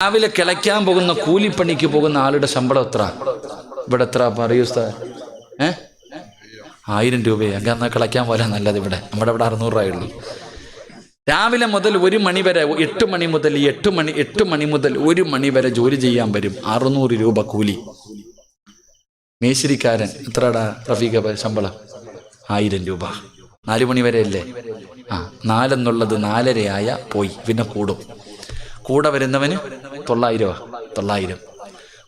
രാവിലെ കിളയ്ക്കാൻ പോകുന്ന കൂലിപ്പണിക്ക് പോകുന്ന ആളുടെ ശമ്പളം എത്ര? ഇവിടെ എത്ര പറയൂ ഉസ്താദ്? 1000 രൂപയെ എന്നാൽ കിളയ്ക്കാൻ പോലെ നല്ലത്. ഇവിടെ നമ്മുടെ ഇവിടെ 600 രൂപയുള്ളൂ. രാവിലെ മുതൽ 1 മണി വരെ 8 മണി മുതൽ 8 മണി മുതൽ 1 മണി വരെ ജോലി ചെയ്യാൻ വരും. 600 രൂപ കൂലി. മേശിരിക്കാരൻ എത്രടാ റഫീഖ ശമ്പളം? 1000 രൂപ. 4 മണി വരെ അല്ലേ? 4 എന്നുള്ളത് 4:30 ആയ പോയി, പിന്നെ കൂടും. കൂടെ വരുന്നവന് 900.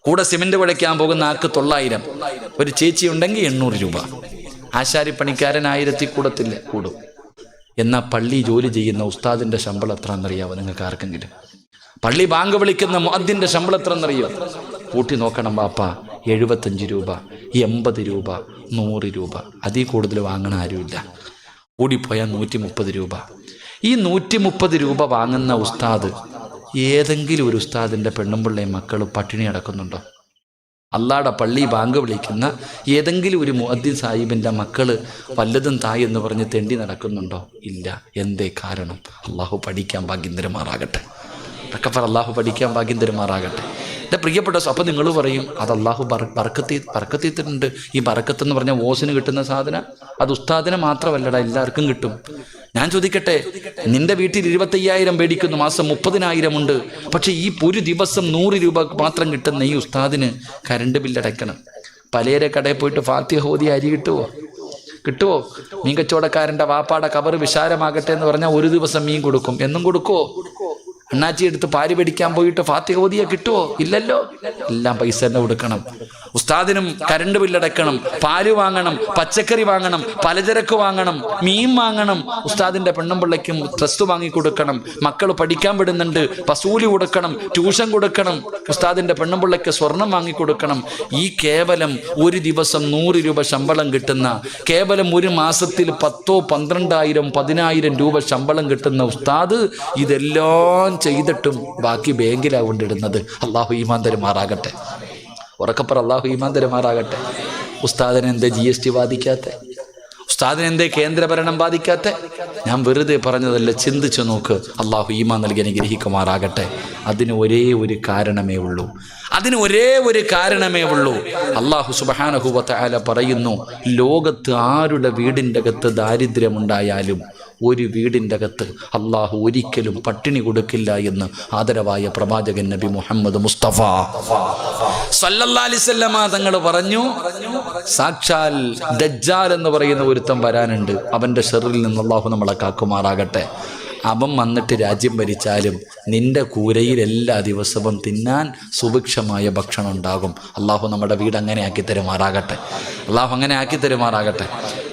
കൂടെ സിമെന്റ് കുഴയ്ക്കാൻ പോകുന്ന ആൾക്ക് 900. ഒരു ചേച്ചി ഉണ്ടെങ്കിൽ 800 രൂപ. ആശാരിപ്പണിക്കാരൻ 1000 കൂടത്തില്ല, കൂടും. എന്നാൽ പള്ളി ജോലി ചെയ്യുന്ന ഉസ്താദിന്റെ ശമ്പളം എത്ര എന്നറിയാവോ നിങ്ങൾക്ക് ആർക്കെങ്കിലും? പള്ളി ബാങ്ക് വിളിക്കുന്ന മുഅദ്ദിന്റെ ശമ്പളം എത്ര എന്നറിയോ? കൂട്ടി നോക്കണം ബാപ്പ. 75 രൂപ, 80 രൂപ, 100 രൂപ. അതിൽ കൂടുതൽ വാങ്ങണ ആരുമില്ല. കൂടിപ്പോയാൽ 130 രൂപ. ഈ 130 രൂപ വാങ്ങുന്ന ഉസ്താദ്, ഏതെങ്കിലും ഒരു ഉസ്താദിന്റെ പെണ്ണും പിള്ളയും മക്കൾ പട്ടിണി അടക്കുന്നുണ്ടോ? അള്ളാടെ പള്ളി ബാങ്ക് വിളിക്കുന്ന ഏതെങ്കിലും ഒരു മുഅദ്ദിൻ സാഹിബിൻ്റെ മക്കൾ വല്ലതും തായ് എന്ന് പറഞ്ഞ് തെണ്ടി നടക്കുന്നുണ്ടോ? ഇല്ല. എന്തേ കാരണം? അള്ളാഹു പഠിക്കാൻ ഭാഗ്യം തരുമാറാകട്ടെ. അള്ളാഹു പഠിക്കാൻ ഭാഗ്യം തരുമാറാകട്ടെ. എൻ്റെ പ്രിയപ്പെട്ട, അപ്പം നിങ്ങൾ പറയും അത് അള്ളാഹു ബർക്കത്തിട്ടുണ്ട്. ഈ ബർക്കത്ത് എന്ന് പറഞ്ഞാൽ ഓസിന് കിട്ടുന്ന സാധനം അത് ഉസ്താദിനെ മാത്രമല്ലടാ, എല്ലാവർക്കും കിട്ടും. ഞാൻ ചോദിക്കട്ടെ, നിന്റെ വീട്ടിൽ 25,000 മേടിക്കുന്നു, മാസം 30,000 ഉണ്ട്. പക്ഷെ ഈ ഒരു ദിവസം 100 രൂപ മാത്രം കിട്ടുന്ന ഈ ഉസ്താദിന് കരണ്ട് ബില്ലടയ്ക്കണം. പലരെ കടയിൽ പോയിട്ട് ഫാത്തിഹ ഓതി അരി കിട്ടുമോ? മീൻ കച്ചവടക്കാരൻ്റെ വാപ്പാടെ കബറ് വിശാലമാകട്ടെ എന്ന് പറഞ്ഞാൽ ഒരു ദിവസം മീൻ കൊടുക്കും. എന്നും കൊടുക്കുമോ? അണ്ണാച്ചി എടുത്ത് പാല് പിടിക്കാൻ പോയിട്ട് ഫാത്തിഹ ഓതിയ കിട്ടുമോ? ഇല്ലല്ലോ. എല്ലാം പൈസ തന്നെ കൊടുക്കണം. ഉസ്താദിനും കരണ്ട് ബില്ലടക്കണം, പാല് വാങ്ങണം, പച്ചക്കറി വാങ്ങണം, പലചരക്ക് വാങ്ങണം, മീൻ വാങ്ങണം. ഉസ്താദിന്റെ പെണ്ണും പിള്ളയ്ക്കും ഡ്രസ്സ് വാങ്ങിക്കൊടുക്കണം. മക്കൾ പഠിക്കാൻ വിടുന്നുണ്ട്, വസൂലി കൊടുക്കണം, ട്യൂഷൻ കൊടുക്കണം. ഉസ്താദിന്റെ പെണ്ണും പിള്ളയ്ക്ക് സ്വർണം വാങ്ങിക്കൊടുക്കണം. ഈ കേവലം ഒരു ദിവസം 100 രൂപ ശമ്പളം കിട്ടുന്ന, കേവലം ഒരു മാസത്തിൽ 10,000, 12,000, 10,000 രൂപ ശമ്പളം കിട്ടുന്ന ഉസ്താദ് ഇതെല്ലാം ചെയ്തിട്ടും ബാക്കി ബാങ്കിലാണ് കൊണ്ടിടുന്നത്. അള്ളാഹു ഈമാൻ തരുമാറാകട്ടെ. ഉറക്കപ്പുറ അള്ളാഹു ഈമാൻ തരുമാറാകട്ടെ. ഉസ്താദിനെ എന്തേ GST ബാധിക്കാത്ത? ഉസ്താദിനെ എന്തേ കേന്ദ്രഭരണം ബാധിക്കാത്ത? ഞാൻ വെറുതെ പറഞ്ഞതല്ല, ചിന്തിച്ചു നോക്ക്. അള്ളാഹു ഈമാൻ നൽകി അനുഗ്രഹിക്കുമാറാകട്ടെ. അതിന് ഒരേ ഒരു കാരണമേ ഉള്ളൂ. അള്ളാഹു സുബ്ഹാനഹു വ തആല പറയുന്നു, ലോകത്ത് ആരുടെ വീടിൻ്റെ അകത്ത് ദാരിദ്ര്യമുണ്ടായാലും ഒരു വീടിൻ്റെ അകത്ത് അള്ളാഹു ഒരിക്കലും പട്ടിണി കൊടുക്കില്ല എന്ന് ആദരവായ പ്രവാചകൻ നബി മുഹമ്മദ് മുസ്തഫ സല്ലല്ലാഹു അലൈഹി വസല്ലമ തങ്ങൾ പറഞ്ഞു. സാക്ഷാൽ ദജ്ജാൽ എന്ന് പറയുന്ന ഒരുത്തൻ വരാനുണ്ട്. അവൻ്റെ ഷർറിൽ നിന്ന് അള്ളാഹു നമ്മളെ കാക്കുമാറാകട്ടെ. അവൻ വന്നിട്ട് രാജ്യം ഭരിച്ചാലും നിന്റെ കൂരയിൽ എല്ലാ ദിവസവും തിന്നാൻ സുഭിക്ഷമായ ഭക്ഷണം ഉണ്ടാകും. അള്ളാഹു നമ്മുടെ വീട് അങ്ങനെ ആക്കി തരുമാറാകട്ടെ.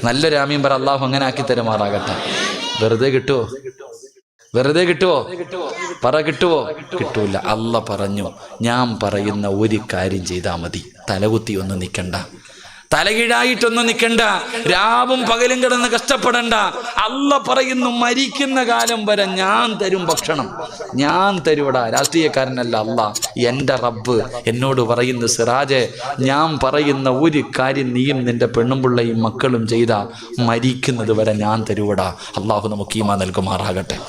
നല്ലൊരു ആമീൻ പറ. അള്ളാഹു അങ്ങനെ ആക്കി തരുമാറാകട്ടെ. വെറുതെ കിട്ടുമോ? പറ, കിട്ടുമോ? കിട്ടൂല. അള്ളാഹ് പറഞ്ഞു, ഞാൻ പറയുന്ന ഒരു കാര്യം ചെയ്താൽ മതി. തലകുത്തി ഒന്നും നിൽക്കണ്ട, തലകീഴായിട്ടൊന്നും നിൽക്കണ്ട, രാവും പകലും കിടന്ന് കഷ്ടപ്പെടണ്ട. അള്ളാഹ് പറയുന്നു, മരിക്കുന്ന കാലം വരെ ഞാൻ തരും ഭക്ഷണം, ഞാൻ തരൂടാ. രാഷ്ട്രീയക്കാരനല്ല അള്ളാഹ്, എൻ്റെ റബ്ബ് എന്നോട് പറയുന്ന, സിറാജെ, ഞാൻ പറയുന്ന ഒരു കാര്യം നീയും നിന്റെ പെണ്ണും പിള്ളയും മക്കളും ചെയ്താ മരിക്കുന്നത് വരെ ഞാൻ തരൂടാ. അള്ളാഹു നമുക്ക് ഈമാൻ നൽകുമാറാകട്ടെ.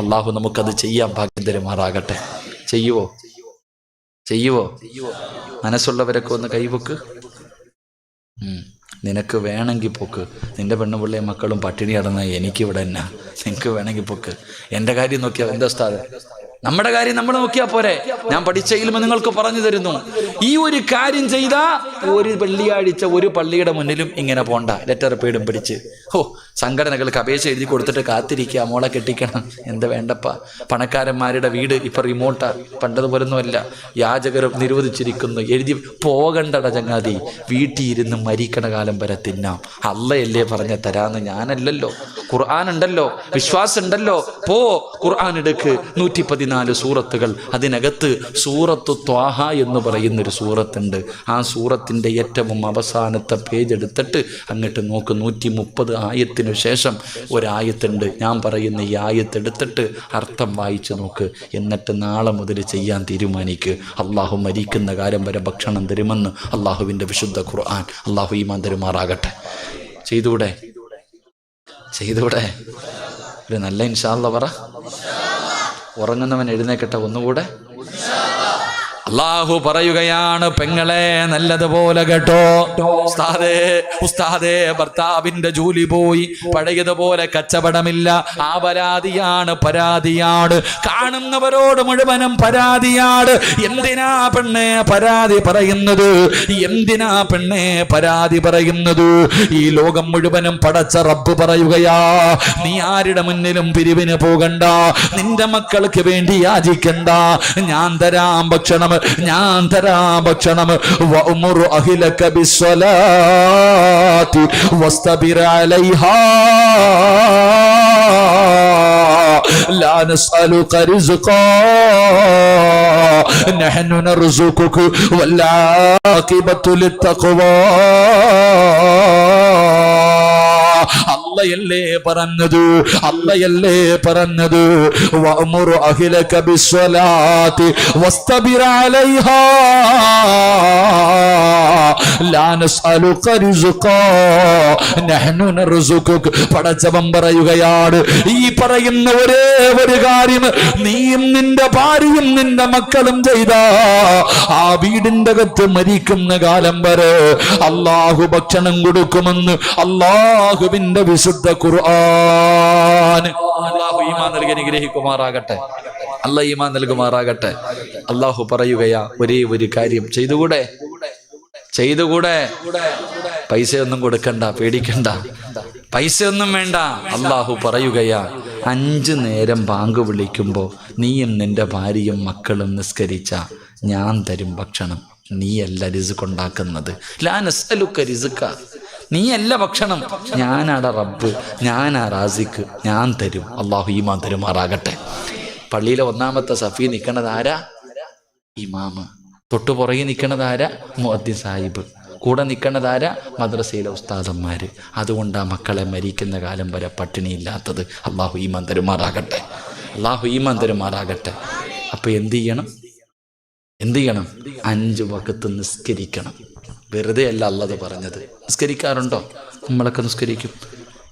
അള്ളാഹു നമുക്കത് ചെയ്യാൻ ഭാഗ്യം തരുമാറാകട്ടെ. ചെയ്യുവോ? മനസ്സുള്ളവരൊക്കെ ഒന്ന് കൈവക്ക്. നിനക്ക് വേണമെങ്കിൽ പൊക്ക്. നിന്റെ പെണ്ണുപിള്ളയും മക്കളും പട്ടിണി കിടന്ന എനിക്കിവിടെ എന്നാ? നിനക്ക് വേണമെങ്കിൽ പൊക്ക്. എൻ്റെ കാര്യം നോക്കിയാൽ എന്താ ഉസ്താദ്? നമ്മുടെ കാര്യം നമ്മൾ നോക്കിയാൽ പോരെ? ഞാൻ പഠിച്ച ഇൽമ നിങ്ങൾക്ക് പറഞ്ഞു തരുന്നു. ഈ ഒരു കാര്യം ചെയ്താൽ ഒരു വെള്ളിയാഴ്ച ഒരു പള്ളിയുടെ മുന്നിലും ഇങ്ങനെ പോണ്ട, ലെറ്റർ പേടും പിടിച്ച്. സംഘടനകൾക്ക് അപേക്ഷ എഴുതി കൊടുത്തിട്ട് കാത്തിരിക്കുക, മോളെ കെട്ടിക്കണം. എന്താ വേണ്ടപ്പ? പണക്കാരന്മാരുടെ വീട് ഇപ്പം റിമോട്ടാ, പണ്ടതുപോലൊന്നുമല്ല. യാചകർ നിരോധിച്ചിരിക്കുന്നു. എഴുതി പോകണ്ടട ചങ്ങാതി. വീട്ടിൽ ഇരുന്ന് മരിക്കണ കാലം വരെ തിന്നാം. അള്ളയല്ലേ പറഞ്ഞ തരാന്ന്, ഞാനല്ലല്ലോ. ഖുർആൻ ഉണ്ടല്ലോ, വിശ്വാസം ഉണ്ടല്ലോ. ഖുർആൻ എടുക്ക്. 114 സൂറത്തുകൾ. അതിനകത്ത് സൂറത്തു ത്വാഹ എന്ന് പറയുന്നൊരു സൂറത്തുണ്ട്. ആ സൂറത്തിൻ്റെ ഏറ്റവും അവസാനത്തെ പേജ് എടുത്തിട്ട് അങ്ങോട്ട് നോക്ക്. 130 ആയത്തിന് ശേഷം ഒരായത്തുണ്ട്. ഞാൻ പറയുന്ന ഈ ആയത്തെടുത്തിട്ട് അർത്ഥം വായിച്ചു നോക്ക്. എന്നിട്ട് നാളെ മുതൽ ചെയ്യാൻ തീരുമാനിക്ക്. അള്ളാഹു മരിക്കുന്ന കാലം വരെ ഭക്ഷണം തരുമെന്ന് അള്ളാഹുവിൻ്റെ വിശുദ്ധ ഖുർആൻ. അള്ളാഹു ഈമാൻ തരുമാറാകട്ടെ. ചെയ്തൂടെ? ഒരു നല്ല ഇൻഷാ അല്ലാഹ് പറ. ഉറങ്ങുന്നവൻ എഴുന്നേക്കട്ടെ ഒന്നുകൂടെ. അല്ലാഹു പറയുകയാണ്, പെങ്ങളെ നല്ലതുപോലെ കേട്ടോ. ഉസ്താദേ ഭർത്താവിന്റെ ജോലി പോയി, പഴയതുപോലെ കച്ചവടമില്ല. ആ പരാതിയാണ്. കാണുന്നവരോട് മുഴുവനും പരാതിയാണ്. എന്തിനാ പെണ്ണെ പരാതി പറയുന്നത്? ഈ ലോകം മുഴുവനും പടച്ച റബ്ബ് പറയുകയാ, നീ ആരുടെ മുന്നിലും പിരിവിന് പോകണ്ട, നിന്റെ മക്കൾക്ക് വേണ്ടി യാചിക്കണ്ട, ഞാൻ തരാം ഭക്ഷണം. വഅ്മുർ അഹ്ലക ബിസ്സലാത്തി വസ്തബിർ അലൈഹാ ലാ നസ്അലുക റിസ്ഖാ നഹ്നു നർസുകുക വൽ ആഖിബത്തു ലിത്തഖ്വാ. അല്ലയല്ലേ പറഞ്ഞത് വഅ്മുർ അഹ്ലക ബിസ്സലാത്തി വസ്തബിർ അലൈഹാ ലാ നസ്അലുക റിസ്ഖാ നഹ്നു നർസുകുക. പടച്ചവൻ പറയുകയാണ്, ഈ പറയുന്ന ഒരേ ഒരു കാര്യം നീയും നിന്റെ ഭാര്യയും നിന്റെ മക്കളും ചെയ്ത ആ വീടിന്റെ അകത്ത് മരിക്കുന്ന കാലം വരെ അല്ലാഹു ഭക്ഷണം കൊടുക്കുമെന്ന് അല്ലാഹുവിന്റെ വിശുദ്ധ ഖുർആൻ. അല്ലാഹു ഈമാൻ നൽകി അനുഗ്രഹിക്കുമാറാകട്ടെ. അല്ലാഹു ഈമാൻ നൽകുമാറാകട്ടെ. അല്ലാഹു പറയുകയാ, ഒരേ ഒരു കാര്യം ചെയ്തുകൂടെ? പൈസയൊന്നും കൊടുക്കണ്ട, പേടിക്കണ്ട, പൈസയൊന്നും വേണ്ട. അല്ലാഹു പറയുകയാ, 5 നേരം ബാങ്ക് വിളിക്കുമ്പോൾ നീയും നിന്റെ ഭാര്യയും മക്കളും നിസ്കരിച്ച ഞാൻ തരും ഭക്ഷണം. നീയല്ല റിസ്ക് ഉണ്ടാക്കുന്നത്. ലാ നസ്അലുക റിസ്ക, നീയല്ല ഭക്ഷണം, ഞാനാണ് റബ്ബ്, ഞാനാ റാസിക്ക്, ഞാൻ തരും. അല്ലാഹു ഈമാൻ തരുമാറാകട്ടെ. പള്ളിയിലെ 1-ാമത്തെ സഫി നിൽക്കണത് ആരാ? ഇമാമ്. തൊട്ടു പുറകെ നിൽക്കണത് ആരാ? മുഅദ്ദിൻ സാഹിബ്. കൂടെ നിൽക്കണതാരാ? മദ്രസയിലെ ഉസ്താദന്മാര്. അതുകൊണ്ട് ആ മക്കളെ മരിക്കുന്ന കാലം വരെ പട്ടിണിയില്ലാത്തത്. അല്ലാഹു ഈമാൻ തരുമാറാകട്ടെ. അപ്പൊ എന്ത് ചെയ്യണം? 5 വഖത്ത് നിസ്കരിക്കണം. വെറുതെ അല്ല അല്ലാഹു പറഞ്ഞത്. നിസ്കരിക്കാറുണ്ടോ? നമ്മളൊക്കെ നിസ്കരിക്കും,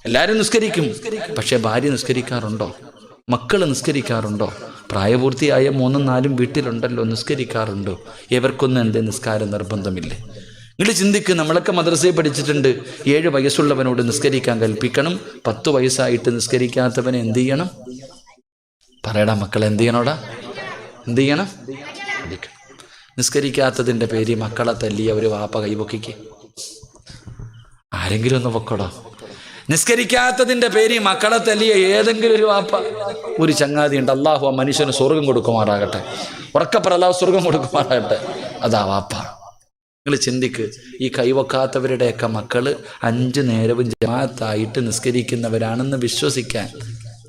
എല്ലാവരും നിസ്കരിക്കും. പക്ഷെ ഭാര്യ നിസ്കരിക്കാറുണ്ടോ? മക്കൾ നിസ്കരിക്കാറുണ്ടോ? പ്രായപൂർത്തിയായ 3ഉം 4ഉം വീട്ടിലുണ്ടല്ലോ, നിസ്കരിക്കാറുണ്ടോ? ഇവർക്കൊന്നും എൻ്റെ നിസ്കാരം നിർബന്ധമില്ലേ? നിങ്ങൾ ചിന്തിക്ക്. നമ്മളൊക്കെ മദ്രസയിൽ പഠിച്ചിട്ടുണ്ട്, 7 വയസ്സുള്ളവനോട് നിസ്കരിക്കാൻ കൽപ്പിക്കണം. 10 വയസ്സായിട്ട് നിസ്കരിക്കാത്തവനെ എന്ത് ചെയ്യണം? പറയടാ മക്കളെ, എന്ത് ചെയ്യണോടാ? എന്ത് ചെയ്യണം? നിസ്കരിക്കാത്തതിൻ്റെ പേര് മക്കളെ തല്ലിയ ഒരു വാപ്പ കൈപൊക്കിക്ക്. ആരെങ്കിലും ഒന്ന് പൊക്കോടോ. നിസ്കരിക്കാത്തതിൻ്റെ പേര് മക്കളെ തല്ലിയ ഏതെങ്കിലും ഒരു വാപ്പ, ഒരു ചങ്ങാതി ഉണ്ട്. അല്ലാഹു ആ മനുഷ്യന് സ്വർഗം കൊടുക്കുമാറാകട്ടെ. ഉറക്കപ്പറ, അല്ലാഹു സ്വർഗം കൊടുക്കുമാറാകട്ടെ. അതാ വാപ്പ. നിങ്ങൾ ചിന്തിക്ക്. ഈ കൈവക്കാത്തവരുടെയൊക്കെ മക്കള് 5 നേരവും ജമാഅത്തായിട്ട് നിസ്കരിക്കുന്നവരാണെന്ന് വിശ്വസിക്കാൻ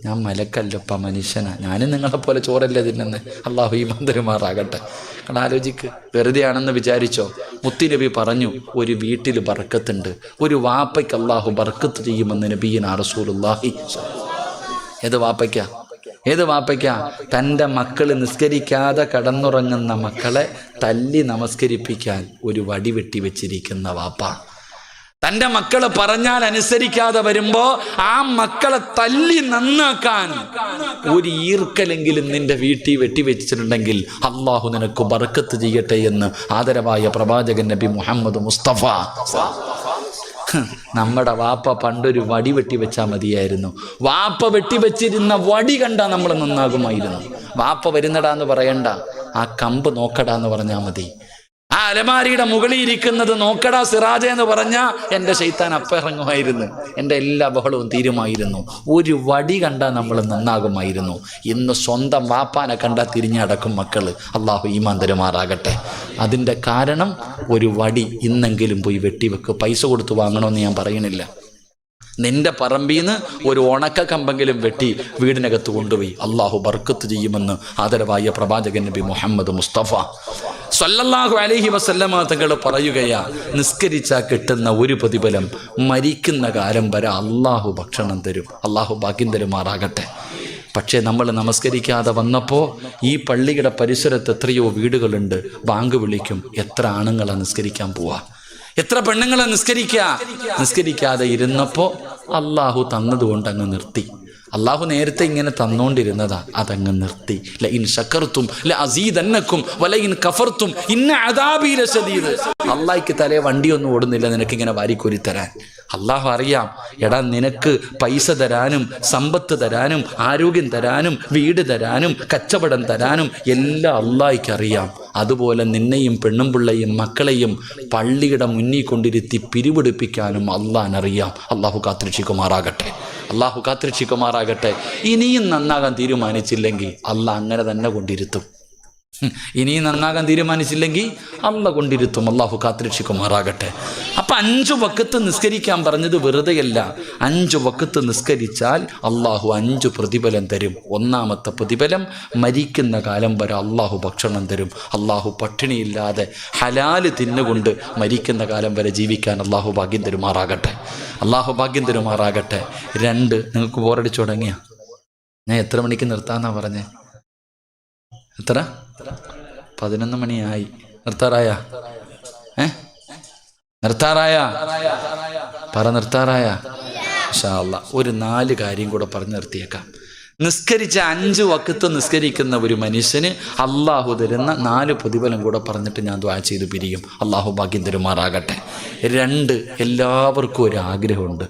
ഞാൻ മലക്കല്ലപ്പ, മനുഷ്യനാ. ഞാനും നിങ്ങളെപ്പോലെ ചോറല്ലേ തിന്നുന്നത്. അല്ലാഹു ഈമാൻ തരുമാറാകട്ടെ. നിങ്ങൾ ആലോചിക്ക്. വെറുതെയാണെന്ന് വിചാരിച്ചോ? മുത്തുനബി പറഞ്ഞു, ഒരു വീട്ടിൽ ബർക്കത്തുണ്ട്, ഒരു വാപ്പയ്ക്ക് അല്ലാഹു ബർക്കത്ത് ചെയ്യുമെന്ന് നബിയിനാ റസൂലുള്ളാഹി. ഏത് വാപ്പയ്ക്കാ? തൻ്റെ മക്കൾ നിസ്കരിക്കാതെ കടന്നുറങ്ങുന്ന മക്കളെ തല്ലി നമസ്കരിപ്പിക്കാൻ ഒരു വടി വെട്ടി വെച്ചിരിക്കുന്ന വാപ്പ. തൻ്റെ മക്കള് പറഞ്ഞാൽ അനുസരിക്കാതെ വരുമ്പോ ആ മക്കളെ തല്ലി നന്നാക്കാൻ ഒരു ഈർക്കലെങ്കിലും നിന്റെ വീട്ടിൽ വെട്ടിവെച്ചിട്ടുണ്ടെങ്കിൽ അള്ളാഹു നിനക്ക് ബർക്കത്ത് ചെയ്യട്ടെ എന്ന് ആദരവായ പ്രവാചകൻ നബി മുഹമ്മദ് മുസ്തഫ. നമ്മുടെ വാപ്പ പണ്ടൊരു വടി വെട്ടി വെച്ചാൽ മതിയായിരുന്നു. വാപ്പ വെട്ടിവെച്ചിരുന്ന വടി കണ്ടാൽ നമ്മൾ നന്നാകുമായിരുന്നു. വാപ്പ വരുന്നടാന്ന് പറയണ്ട, ആ കമ്പ് നോക്കടാന്ന് പറഞ്ഞാൽ മതി. ആ അലമാരിയുടെ മുകളിൽ ഇരിക്കുന്നത് നോക്കടാ സിറാജ എന്ന് പറഞ്ഞാൽ എൻ്റെ ശൈത്താൻ അപ്പിറങ്ങുമായിരുന്നു. എൻ്റെ എല്ലാ ബഹളവും തീരുമായിരുന്നു. ഒരു വടി കണ്ടാൽ നമ്മൾ നന്നാകുമായിരുന്നു. ഇന്ന് സ്വന്തം വാപ്പാനെ കണ്ടാൽ തിരിഞ്ഞടക്കും മക്കൾ. അള്ളാഹു ഈമാൻ തരുമാറാകട്ടെ. അതിൻ്റെ കാരണം ഒരു വടി ഇന്നെങ്കിലും പോയി വെട്ടിവെക്ക്. പൈസ കൊടുത്ത് വാങ്ങണമെന്ന് ഞാൻ പറയണില്ല. നിന്റെ പറമ്പിൽ നിന്ന് ഒരു ഉണക്ക കമ്പെങ്കിലും വെട്ടി വീടിനകത്ത് കൊണ്ടുപോയി അള്ളാഹു ബർക്കത്ത് ചെയ്യുമെന്ന് ആദരവായ പ്രവാചകൻ നബി മുഹമ്മദ് മുസ്തഫ സല്ലല്ലാഹു അലൈഹി വസല്ലമ തങ്ങൾ പറയുകയാ, നിസ്കരിച്ചാൽ കിട്ടുന്ന ഒരു പ്രതിഫലം മരിക്കുന്ന കാലം വരെ അള്ളാഹു ഭക്ഷണം തരും. അള്ളാഹു ഭാഗ്യം തരുമാറാകട്ടെ. പക്ഷേ നമ്മൾ നമസ്കരിക്കാതെ വന്നപ്പോൾ ഈ പള്ളിയുടെ പരിസരത്ത് എത്രയോ വീടുകളുണ്ട്. ബാങ്ക് വിളിക്കും. എത്ര ആണുങ്ങളെ നിസ്കരിക്കാൻ പോവാ, എത്ര പെണ്ണുങ്ങളെ നിസ്കരിക്കാതെ ഇരുന്നപ്പോൾ അള്ളാഹു തന്നതുകൊണ്ട് അങ്ങ് നിർത്തി. അള്ളാഹു നേരത്തെ ഇങ്ങനെ തന്നോണ്ടിരുന്നതാ, അതങ്ങ് നിർത്തി. ലഇൻ ശകർതും ലഅസീദന്നകും വലഇൻ കഫർതും ഇന്ന അദാബി ലശദീദ്. അള്ളാഹിക്ക് തലേ വണ്ടിയൊന്നും ഓടുന്നില്ല നിനക്ക് ഇങ്ങനെ വാരിക്കോരി തരാൻ. അള്ളാഹു അറിയാം, എടാ നിനക്ക് പൈസ തരാനും സമ്പത്ത് തരാനും ആരോഗ്യം തരാനും വീട് തരാനും കച്ചവടം തരാനും എല്ലാം അള്ളാഹിക്ക് അറിയാം. അതുപോലെ നിന്നെയും പെണ്ണും പിള്ളയും മക്കളെയും പള്ളിയുടെ മുന്നിൽ കൊണ്ടിരുത്തി പിരിവെടുപ്പിക്കാനും അള്ളാഹിനറിയാം. അള്ളാഹു കാത്തിരക്ഷിക്കുമാറാകട്ടെ, അള്ളാഹു കാത്തിരക്ഷിക്കുമാറാകട്ടെ. ഇനിയും നന്നാകാൻ തീരുമാനിച്ചില്ലെങ്കിൽ അള്ളാഹ് അങ്ങനെ തന്നെ കൊണ്ടിരുത്തും. ഇനിയും നന്നാകാൻ തീരുമാനിച്ചില്ലെങ്കിൽ അള്ളാഹ് കൊണ്ടിരുത്തും. അള്ളാഹു കാത്തിരക്ഷിക്കുമാറാകട്ടെ. അപ്പം 5 വക്കത്ത് നിസ്കരിക്കാൻ പറഞ്ഞത് വെറുതെയല്ല. 5 വക്കത്ത് നിസ്കരിച്ചാൽ അള്ളാഹു 5 പ്രതിഫലം തരും. ഒന്നാമത്തെ പ്രതിഫലം, മരിക്കുന്ന കാലം വരെ അള്ളാഹു ഭക്ഷണം തരും. അള്ളാഹു പട്ടിണിയില്ലാതെ ഹലാല് തിന്നുകൊണ്ട് മരിക്കുന്ന കാലം വരെ ജീവിക്കാൻ അള്ളാഹു ഭാഗ്യം തരുമാറാകട്ടെ, അള്ളാഹു ഭാഗ്യം തരുമാറാകട്ടെ. 2, നിങ്ങൾക്ക് ബോറടിച്ചു തുടങ്ങിയ ഞാൻ എത്ര മണിക്ക് നിർത്താന്നാ പറഞ്ഞേ? എത്ര? 11 മണിയായി. നിർത്താറായ? നിർത്താറായ? പറ, നിർത്താറായ? ഇൻഷാ അല്ലാഹ് ഒരു 4 കാര്യം കൂടെ പറഞ്ഞ് നിർത്തിയേക്കാം. നിസ്കരിച്ച 5 വക്കത്ത് നിസ്കരിക്കുന്ന ഒരു മനുഷ്യന് അള്ളാഹു തരുന്ന 4 പ്രതിഫലം കൂടെ പറഞ്ഞിട്ട് ഞാൻ ദുആ ചെയ്ത് പിരിയും. അള്ളാഹു ഭാഗ്യം തരുമാറാകട്ടെ. 2, എല്ലാവർക്കും ഒരു ആഗ്രഹമുണ്ട്.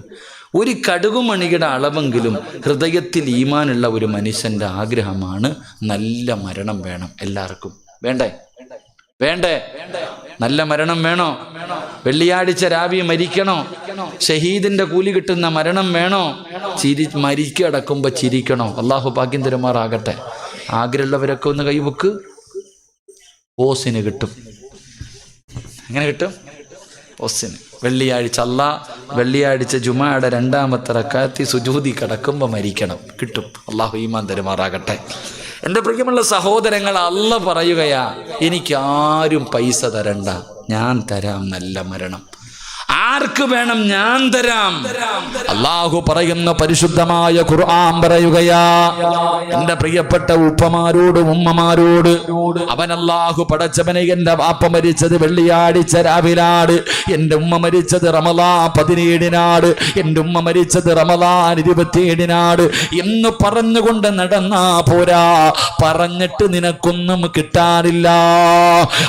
ഒരു കടുകുമണിയുടെ അളവെങ്കിലും ഹൃദയത്തിൽ ഈമാനുള്ള ഒരു മനുഷ്യൻ്റെ ആഗ്രഹമാണ് നല്ല മരണം വേണം. എല്ലാവർക്കും വേണ്ടേ? വേണ്ടേ? നല്ല മരണം വേണോ? വെള്ളിയാഴ്ച രാവിലെ മരിക്കണോ? ഷഹീദിന്റെ കൂലി കിട്ടുന്ന മരണം വേണോ? മരിക്കടക്കുമ്പോൾ ചിരിക്കണോ? അള്ളാഹു ഭാഗ്യം തരുമാറാകട്ടെ. ആഗ്രഹമുള്ളവരൊക്കെ ഒന്ന് കൈവക്ക്. ഓസിന് കിട്ടും. എങ്ങനെ കിട്ടും? ഓസിന്. വെള്ളിയാഴ്ച വെള്ളിയാഴ്ച ജുമായുടെ 2ാമത്തെ റക്അത്ത് സുജൂദി കിടക്കുമ്പോൾ മരിക്കണം, കിട്ടും. അള്ളാഹു ഈമാൻ തരുമാറാകട്ടെ. എൻ്റെ പ്രിയമുള്ള സഹോദരങ്ങൾ, അള്ളാഹ് പറയുകയാ, എനിക്ക് ആരും പൈസ തരണ്ട, ഞാൻ തരാം നല്ല മരണം. ആർക്ക് വേണം? ഞാൻ തരാം. അള്ളാഹു പറയുന്ന പരിശുദ്ധമായ ഖുർആൻ പറയുകയാ, എന്റെ പ്രിയപ്പെട്ട ഉപ്പമാരോട് ഉമ്മമാരോട്, അവൻ അള്ളാഹു പടച്ചവനെ, എന്റെ വാപ്പ മരിച്ചത് വെള്ളിയാഴ്ച രാവിലാണ്, എന്റെ ഉമ്മ മരിച്ചത് റമളാൻ 17-നാണ്, എന്റെ ഉമ്മ മരിച്ചത് റമളാൻ 27-നാണ് എന്ന് പറഞ്ഞുകൊണ്ട് നടന്നാ പോരാ. പറഞ്ഞിട്ട് നിനക്കൊന്നും കിട്ടാനില്ല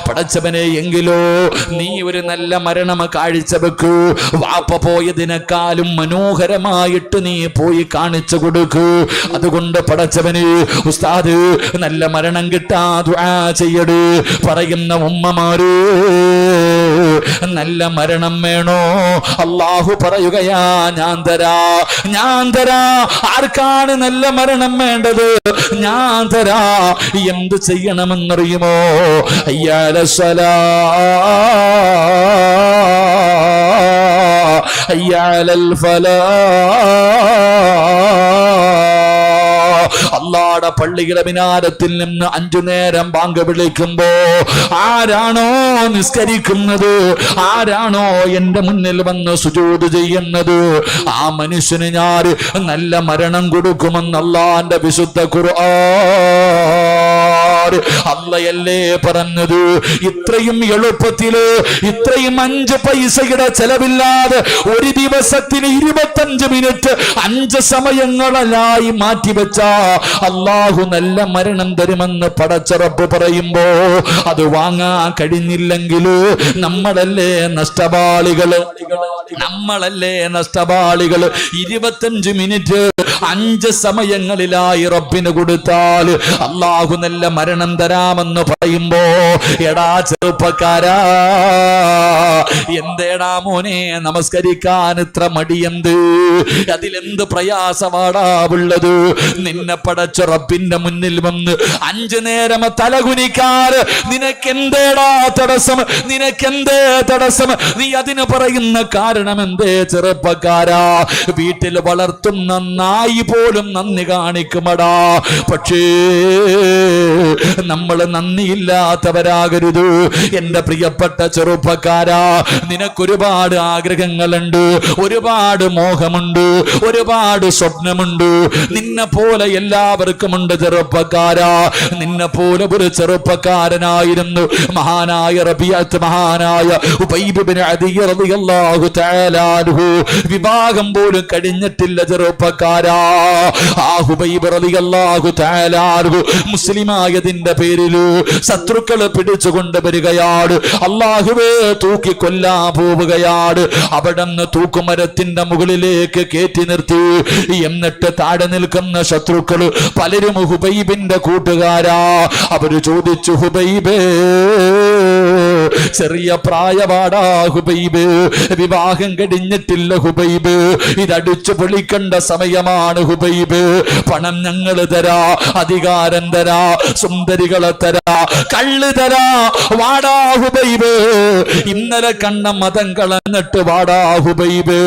പടച്ചവനെ. എങ്കിലോ നീ ഒരു നല്ല മരണം കാഴ്ചവെക്കൂ. വാപ്പ പോയതിനേക്കാളും മനോഹരമായിട്ട് നീ പോയി കാണിച്ചു കൊടുക്കൂ. അതുകൊണ്ട് പടച്ചവന് ഉസ്താദ് നല്ല മരണം കിട്ടാ ദുആ ചെയ്യട് പറയുന്ന ഉമ്മമാര്, നല്ല മരണം വേണോ? അള്ളാഹു പറയുകയാ, ഞാൻ തരാ, ഞാൻ തരാ. ആർക്കാണ് നല്ല മരണം വേണ്ടത്? ഞാൻ തരാ. എന്ത് ചെയ്യണമെന്നറിയുമോ? അയ്യാല സ്വലാ, അയ്യാലൽ ഫലാ. അള്ളാഹുവിന്റെ പള്ളിയുടെ മിനാരത്തിൽ നിന്ന് 5 നേരം ബാങ്ക് വിളിക്കുമ്പോ ആരാണോ നിസ്കരിക്കുന്നത്, ആരാണോ എന്റെ മുന്നിൽ വന്ന് സുജൂദ് ചെയ്യുന്നത്, ആ മനുഷ്യന് ഞാൻ നല്ല മരണം കൊടുക്കുമെന്ന് അള്ളാന്റെ വിശുദ്ധ ഖുർആൻ. അള്ളയല്ലേ പറഞ്ഞത്? ഇത്രയും എളുപ്പത്തില്, ഇത്രയും 5 പൈസയുടെ ചെലവില്ലാതെ ഒരു ദിവസത്തിന് 25 മിനിറ്റ് 5 സമയങ്ങളായി മാറ്റിവെച്ച അള്ളാഹു നല്ല മരണം തരുമെന്ന് പടച്ചറപ്പ് പറയുമ്പോ അത് വാങ്ങാൻ കഴിഞ്ഞില്ലെങ്കിൽ നമ്മളല്ലേ നഷ്ടപാളികള്, നമ്മളല്ലേ നഷ്ടപാളികള്. 25 മിനിറ്റ് 5 സമയങ്ങളിലായി റബ്ബിന് കൊടുത്താൽ അള്ളാഹു നല്ല മരണം തരാമെന്ന് പറയുമ്പോ, എടാ ചെറുപ്പക്കാരാ, എന്തേടാ മോനെ നമസ്കരിക്കാൻ ഇത്ര മടിയെന്ത്? അതിലെന്ത് പ്രയാസമാടാ ഉള്ളത്? നിന്നെ പടച്ച റബ്ബിന്റെ മുന്നിൽ വന്ന് 5 നേരം തലകുനിക്കാറ് നിനക്കെന്തേടാ തടസ്സം? നിനക്കെന്തേ തടസ്സം? നീ അതിന് പറയുന്ന കാരണം എന്തേ ചെറുപ്പക്കാരാ? വീട്ടിൽ വളർത്തുന്ന നായി പോലും നന്ദി കാണിക്കുമടാ. പക്ഷേ നമ്മൾ നന്ദിയില്ലാത്തവരാകരുത്. എന്റെ പ്രിയപ്പെട്ട ചെറുപ്പക്കാരാ, നിനക്കൊരുപാട് ആഗ്രഹങ്ങളുണ്ട്, ഒരുപാട് മോഹമുണ്ട്, ഒരുപാട് സ്വപ്നമുണ്ട്. നിന്നെ പോലെ എല്ലാവർക്കുമുണ്ട് ചെറുപ്പക്കാരാ. നിന്നെ പോലെ ഒരു ചെറുപ്പക്കാരനായിരുന്നു മഹാനായ റബീഅത്ത്, മഹാനായ ഉബൈബ് ഇബ്നു അദി റളിയല്ലാഹു തആല അൻഹു. വിവാഹം പോലും കഴിഞ്ഞിട്ടില്ല ചെറുപ്പക്കാരാ. ആ ഉബൈബ് റളിയല്ലാഹു തആല അൻഹു മുസ്ലിമായതിന്റെ പേരിൽ ശത്രുക്കളെ പിടിച്ചുകൊണ്ട് വരികയാണ്. അല്ലാഹുവേ, തൂക്കിക്കൊല്ലാൻ പോവുകയാണ്. അവിടുന്ന് തൂക്കുമരത്തിന്റെ മുകളിലേക്ക് കയറ്റി നിർത്തി. എന്നിട്ട് താഴെ നിൽക്കുന്ന ശത്രുക്കള് പലരും ഹുബൈബിന്റെ കൂട്ടുകാരാ. അവര് ചോദിച്ചു, ഹുബൈബേ, ചെറിയ പ്രായപാടാ ഹുബൈബ്, വിവാഹം കഴിഞ്ഞിട്ടില്ല ഹുബൈബ്, ഇതടിച്ചു പൊളിക്കേണ്ട സമയമാണ് ഹുബൈബ്. പണം ഞങ്ങൾ തരാ, അധികാരം തരാ, സുന്ദരികളെ തരാ, കള്ള് തരാ, വാടാ ഹുബൈബ്. ഇന്നലെ കണ്ട മതം കളഞ്ഞിട്ട് വാടാ ഹുബൈബ്.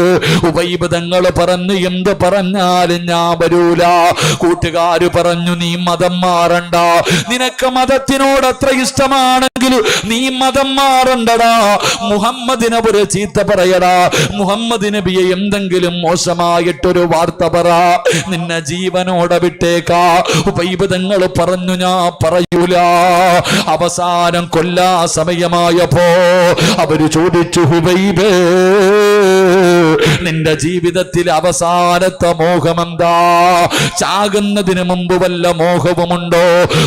ഹുബൈബ് തങ്ങൾ പറഞ്ഞു, എന്ത് പറഞ്ഞാലും ഞാൻ വരൂല. കൂട്ടുകാര് പറഞ്ഞു, നീ മതം മാറണ്ട, നിനക്ക് മതത്തിനോട് അത്ര ഇഷ്ടമാണെങ്കിൽ നീ മതം മാറണ്ടടാ. മുഹമ്മദിനെ ഒരു ചീത്ത പറയടാ, മുഹമ്മദ് നബിയെ എന്തെങ്കിലും മോശമായിട്ടൊരു വാർത്ത പറ, നിന്നെ ജീവനോടെ വിട്ടേക്കാ. ഹുബൈബ് തങ്ങൾ പറഞ്ഞു, ഞാൻ പറയൂല. അവസാനം കൊല്ലാ സമയമായപ്പോ അവര് ചോദിച്ചു, ഹുബൈബേ, നിന്റെ ജീവിതത്തിൽ അവസാനത്തെ മോഹമെന്താ? ചാകുന്നതിന് മുമ്പ് വല്ല മോഹവുമുണ്ടോ?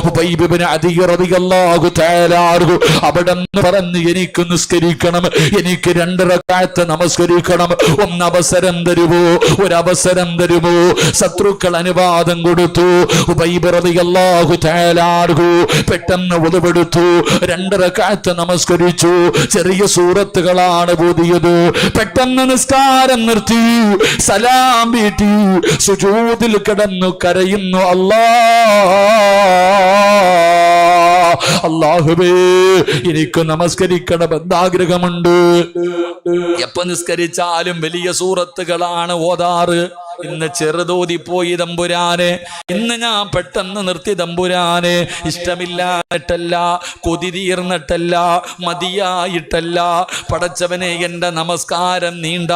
ഉബൈബ് ഇബ്നു അദി റളിയല്ലാഹു തആല അൻഹു അവിടെന്ന് പറഞ്ഞു, എനിക്ക് നിസ്കരിക്കണം, എനിക്ക് 2 റക്അത്ത് നമസ്കരിക്കണം, ഒന്ന് അവസരം തരുമോ, ഒരു അവസരം തരുമോ? ശത്രുക്കൾ അനുവാദം കൊടുത്തു. ഉബൈബ് റളിയല്ലാഹു തആല അൻഹു പെട്ടെന്ന് ഉളുവെടുത്തു, 2 റക്അത്ത് നമസ്കരിച്ചു. ചെറിയ സൂറത്തുകളാണ് ഓതിയത്. പെട്ടെന്ന് നിസ്കാരം നിർത്തി, സലാം വീട്ടി, സുജൂദിൽ കിടന്നു കരയുന്നു, അല്ലാഹുവേ, എനിക്ക് നമസ്കരിക്കണമെന്ന് ആഗ്രഹമുണ്ട്. എപ്പോ നിസ്കരിച്ചാലും വലിയ സൂറത്തുകളാണ് ഓതാറ്. ഇന്ന് ചെറുതോതിപ്പോയി തമ്പുരാനെ, ഇന്ന് ഞാൻ പെട്ടെന്ന് നിർത്തി തമ്പുരാനെ. ഇഷ്ടമില്ലായിട്ടല്ല, കൊതി തീർന്നിട്ടല്ല, മതിയായിട്ടല്ല. പടച്ചവനെ, എന്റെ നമസ്കാരം നീണ്ട.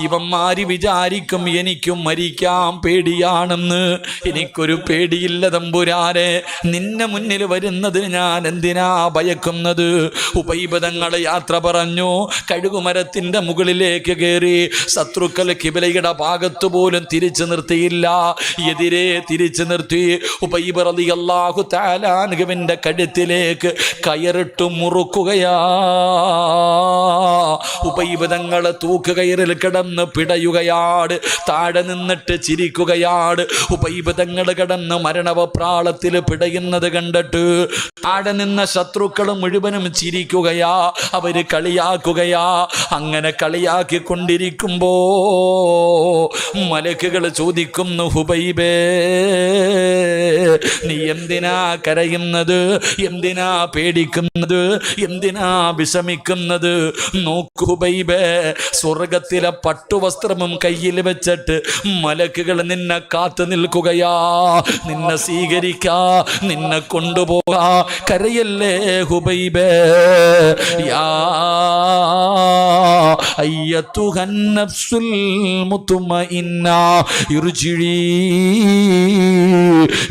ഇവന്മാര് വിചാരിക്കും എനിക്കും മരിക്കാൻ പേടിയാണെന്ന്. എനിക്കൊരു പേടിയില്ല തമ്പുരാനെ. നിന്നെ മുന്നിൽ വരുന്നതിന് ഞാൻ എന്തിനാ ഭയക്കുന്നത്? ഉബൈബ് തങ്ങൾ യാത്ര പറഞ്ഞു. കഴുകുമരത്തിന്റെ മുകളിലേക്ക് കയറി. ശത്രുക്കൾ കിബിലയുടെ ഭാഗത്തു പോലും തിരിച്ചു നിർത്തിയില്ല, എതിരെ തിരിച്ചു നിർത്തി. ഉബൈബ് റളിയല്ലാഹു തആല അൻഹുവിന്റെ കഴുത്തിലേക്ക് കയറിട്ട് മുറുക്കുകയാ. ഉബൈബ് തങ്ങൾ തൂക്കുകയറിൽ കിടന്ന് പിടയുകയാണ്. താഴെ നിന്നിട്ട് ചിരിക്കുകയാണ്. ഉബൈബ് തങ്ങൾ കിടന്ന് മരണവപ്രാളത്തിൽ പിടയുന്നത് കണ്ടിട്ട് താഴെ നിന്ന ശത്രുക്കൾ മുഴുവനും ചിരിക്കുകയാ, അവര് കളിയാക്കുകയാ. അങ്ങനെ കളിയാക്കിക്കൊണ്ടിരിക്കുമ്പോ മലക്കുകൾ ചോദിക്കുന്നു, ഹുബൈബേ, നീ എന്തിനാ കരയുന്നത്? എന്തിനാ പേടിക്കുന്നത്? എന്തിനാ വിഷമിക്കുന്നത്? നോക്കൂ ഹുബൈബേ, സ്വർഗത്തിലെ പട്ടുവസ്ത്രവും കയ്യിൽ വെച്ചിട്ട് മലക്കുകൾ നിന്നെ കാത്തു നിൽക്കുകയാ, നിന്നെ സ്വീകരിക്കാ, നിന്നെ കൊണ്ടുപോകാ. കരയല്ലേ ഹുബൈബേ. യാ അയ്യത്തുഹൻ നഫ്സുൽ മുത്മഇന്ന ഇർജിഇ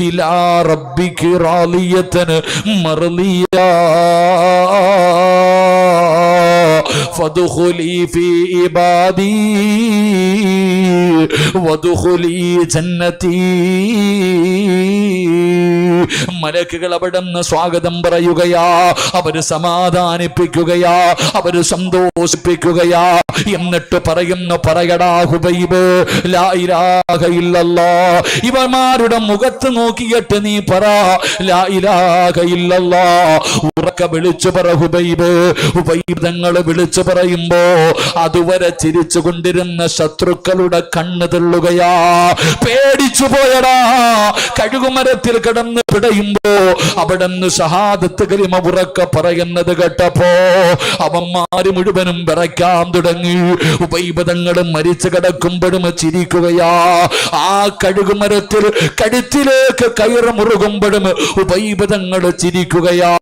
ഇലാ റബ്ബികി റാളിയതൻ മർളിയ ഫദ്ഖുലി ഫീ ഇബാദി വദ്ഖുലി ജന്നതി. മലക്കുകൾ അവിടുന്ന് സ്വാഗതം പറയുകയാ, അവര് സമാധാനിപ്പിക്കുകയാ, അവര് സന്തോഷിപ്പിക്കുകയാ. എന്നിട്ട് പറയുന്നു, പറയടാ ഹുബൈബ്, ലാ ഇലാഹ ഇല്ലല്ലാഹ്. ഇവന്മാരുടെ മുഖത്ത് നോക്കിയിട്ട് നീ പറ, ലാ ഇലാഹ ഇല്ലല്ലാഹ്. ഉറക്കെ വിളിച്ചു പറ ഹുബൈബ്. ഹുബൈബ് തങ്ങള് വിളിച്ചു പറയുമ്പോ അതുവരെ ചിരിച്ചു കൊണ്ടിരുന്ന ശത്രുക്കളുടെ കണ്ണ് തെള്ളുകയാ. പേടിച്ചു പോയടാ. കഴുകുമരത്തിൽ കിടന്ന് പിടയും കഴിയുമ്പോ അവിടുന്ന് ഷഹാദത്ത് കലിമ ഉറക്കെ പറയുന്നത് കേട്ടപ്പോ അവന്മാര് മുഴുവനും വിറയ്ക്കാൻ തുടങ്ങി. ഉബൈബ് തങ്ങൾ മരിച്ചു കിടക്കുമ്പോഴും ചിരിക്കുകയാ. ആ കഴുകുമരത്തിൽ കഴുത്തിലേക്ക് കയറ് മുറുകുമ്പോഴും ഉബൈബ് തങ്ങൾ ചിരിക്കുകയാ.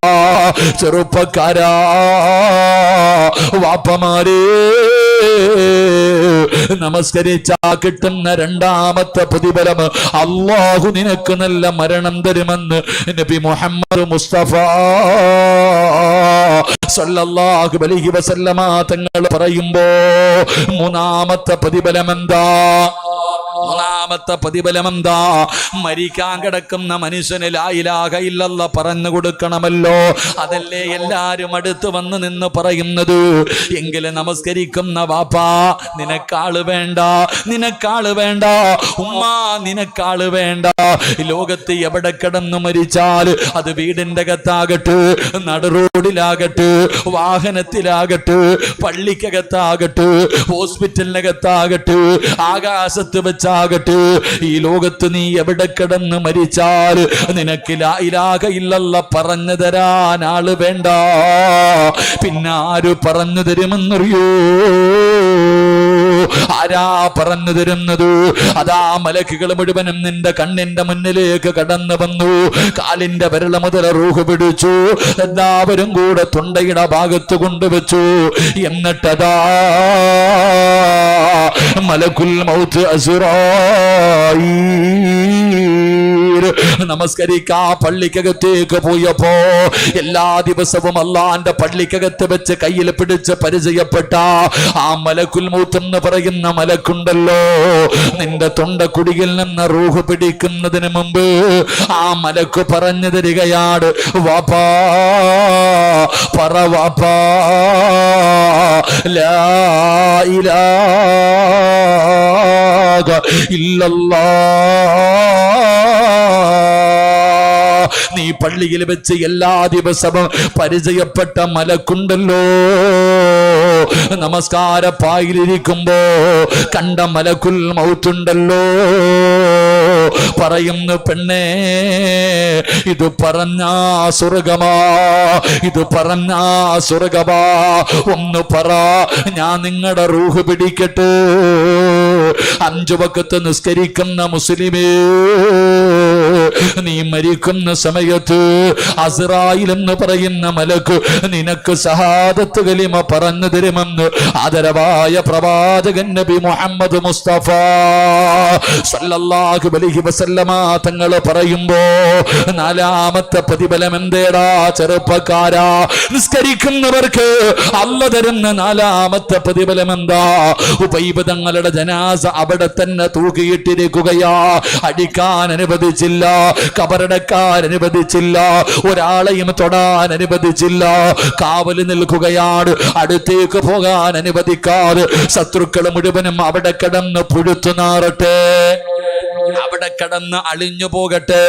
ചെറുപ്പക്കാരാ, വാപ്പമാരേ, നമസ്കരിച്ചാ കിട്ടുന്ന രണ്ടാമത്തെ പ്രതിഫലം അല്ലാഹു നിനക്ക് നല്ല മരണം തരുമെന്ന് നബി മുഹമ്മദ് മുസ്തഫ സല്ലല്ലാഹു അലൈഹി വസല്ലമ തങ്ങൾ പറയുമ്പോ മൂന്നാമത്തെ പ്രതിഫലം എന്താ? മൂന്നാമത്തെ പ്രതിഫലം എന്താ? മരിക്കാൻ കിടക്കുന്ന മനുഷ്യന് ലാ ഇലാഹ ഇല്ലല്ലാഹ് പറഞ്ഞു കൊടുക്കണമല്ലോ. അതല്ലേ എല്ലാരും അടുത്ത് വന്ന് നിന്ന് പറയുന്നത്. എങ്കിലും നമസ്കരിക്കുന്ന വാപ്പാ, നിനക്കാള് വേണ്ട, നിനക്കാള് വേണ്ട, ഉമ്മ നിനക്കാള് വേണ്ട. ലോകത്ത് എവിടെ കിടന്നു മരിച്ചാൽ അത് വീടിന്റെ അകത്താകട്ടെ, നടുറോഡിലാകട്ടെ, വാഹനത്തിലാകട്ടെ, പള്ളിക്കകത്താകട്ടെ, ഹോസ്പിറ്റലിനകത്താകട്ടെ, ആകാശത്ത് വെച്ചാകട്ടെ, ഈ ലോകത്ത് നീ എവിടെ കിടന്ന് മരിച്ചാൽ നിനക്ക് ലാ ഇലാഹ ഇല്ലല്ലാഹ് പറഞ്ഞു തരാൻ ആള് വേണ്ട. പിന്നെ ആര് പറഞ്ഞു തരുമെന്നറിയോ? ആരാ പറഞ്ഞു തരുന്നത്? അതാ മലക്കുകൾ മുഴുവനും നിന്റെ കണ്ണിന്റെ മുന്നിലേക്ക് കടന്നു വന്നു. കാലിന്റെ വിരൽ മുതൽ റൂഹ് പിടിച്ചു. എല്ലാവരും കൂടെ തൊണ്ടയുടെ ഭാഗത്ത് കൊണ്ടുവച്ചു. എന്നിട്ടതാ മലക്കുൽ മൗത്ത് അസ്റായീൽ നമസ്കരിക്കാ പള്ളിക്കകത്തേക്ക് പോയപ്പോ എല്ലാ ദിവസവും അള്ളാന്റെ പള്ളിക്കകത്ത് വെച്ച് കയ്യിൽ പിടിച്ച് പരിചയപ്പെട്ട ആ മലക്കുൽ മൗത്ത് എന്ന് പറയുന്ന മലക്കുണ്ടല്ലോ, നിന്റെ തൊണ്ടക്കുടിയിൽ നിന്ന് റൂഹ് പിടിക്കുന്നതിന് മുമ്പ് ആ മലക്ക് പറഞ്ഞു തരികയാണ്, വാപ്പാ പറ വാപ്പാ ലാ ഇലാഹ ഇല്ലല്ലാഹ്. നീ പള്ളിയിൽ വെച്ച് എല്ലാ ദിവസവും പരിചയപ്പെട്ട മലക്കുണ്ടല്ലോ, നമസ്കാര പായിലിരിക്കുമ്പോ കണ്ട മലക്കുൽ മൗത്തുണ്ടല്ലോ, പറയുന്നു പെണ്ണേ, ഇത് പറഞ്ഞാ സ്വർഗമാ, ഇത് പറഞ്ഞാ സ്വർഗമാ. ഒന്ന് പറ, ഞാൻ നിങ്ങളുടെ റൂഹ് പിടിക്കട്ടെ. 5 വഖത്ത് നിസ്കരിക്കുന്ന മുസ്ലിമേ, നീ മരിക്കുന്ന സമയത്ത് അസ്റായിൽ എന്ന് പറയുന്ന മലക്ക് നിനക്ക് ഷഹാദത്ത് കലിമ പറഞ്ഞു തരുമെന്ന് ആദരവായ പ്രവാചകൻ നബി മുഹമ്മദ് മുസ്തഫ സല്ലല്ലാഹു അലൈഹി വസല്ലമ തങ്ങൾ പറയുമ്പോ നാലാമത്തെ പ്രതിഫലം എന്തേടാ ചെറുപ്പക്കാരാ? നിസ്കരിക്കുന്നവർക്ക് അല്ലാഹു തരുന്ന നാലാമത്തെ പ്രതിഫലം എന്താ? ഉബൈബ് തങ്ങളുടെ ജനാസ അവിടെ തന്നെ തൂക്കിയിട്ടിരിക്കുകയാ. അടിക്കാൻ അനുവദിച്ചില്ല, കബറടക്കാൻ അനുവദിച്ചില്ല, ഒരാളെയും തൊടാൻ അനുവദിച്ചില്ല, കാവല് നിൽക്കുകയാണ്. അടുത്തേക്ക് പോകാൻ അനുവദിക്കാതെ ശത്രുക്കൾ മുഴുവനും അവിടെ കിടന്ന് പുഴുത്തു നാറട്ടെ, അവിടെ കിടന്ന് അളിഞ്ഞു പോകട്ടെ,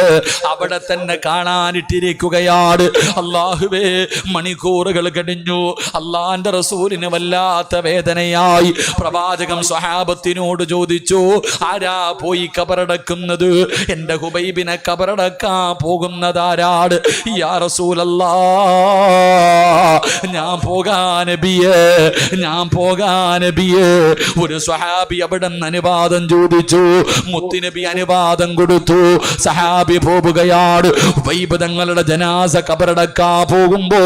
അവിടെ തന്നെ കാണാനിട്ടിരിക്കുകയാണ്. അല്ലാഹുവേ, മണിക്കൂറുകൾ കഴിഞ്ഞു. അള്ളാന്റെ റസൂലിന് വല്ലാത്ത വേദനയായി. പ്രവാചകം സ്വഹാബത്തിനോട് ചോദിച്ചു, ആരാ പോയി കബറടക്കുന്നത്? എന്റെ ഹുബൈബിനെ കബറടക്കാൻ പോകുന്നതാരാട്? യാ റസൂലല്ലാഹ്, ഞാൻ പോകാൻ നബിയേ, ഞാൻ പോകാൻ നബിയേ. ഒരു സ്വഹാബി അവിടെ അനുവാദം ചോദിച്ചു. മുത്തുനബി അനുവാദം കൊടുത്തു. സഹാബി പോവുകയാണ്. ഉബൈബ് തങ്ങളുടെ ജനാസ കബറടക്കാ പോകുമ്പോ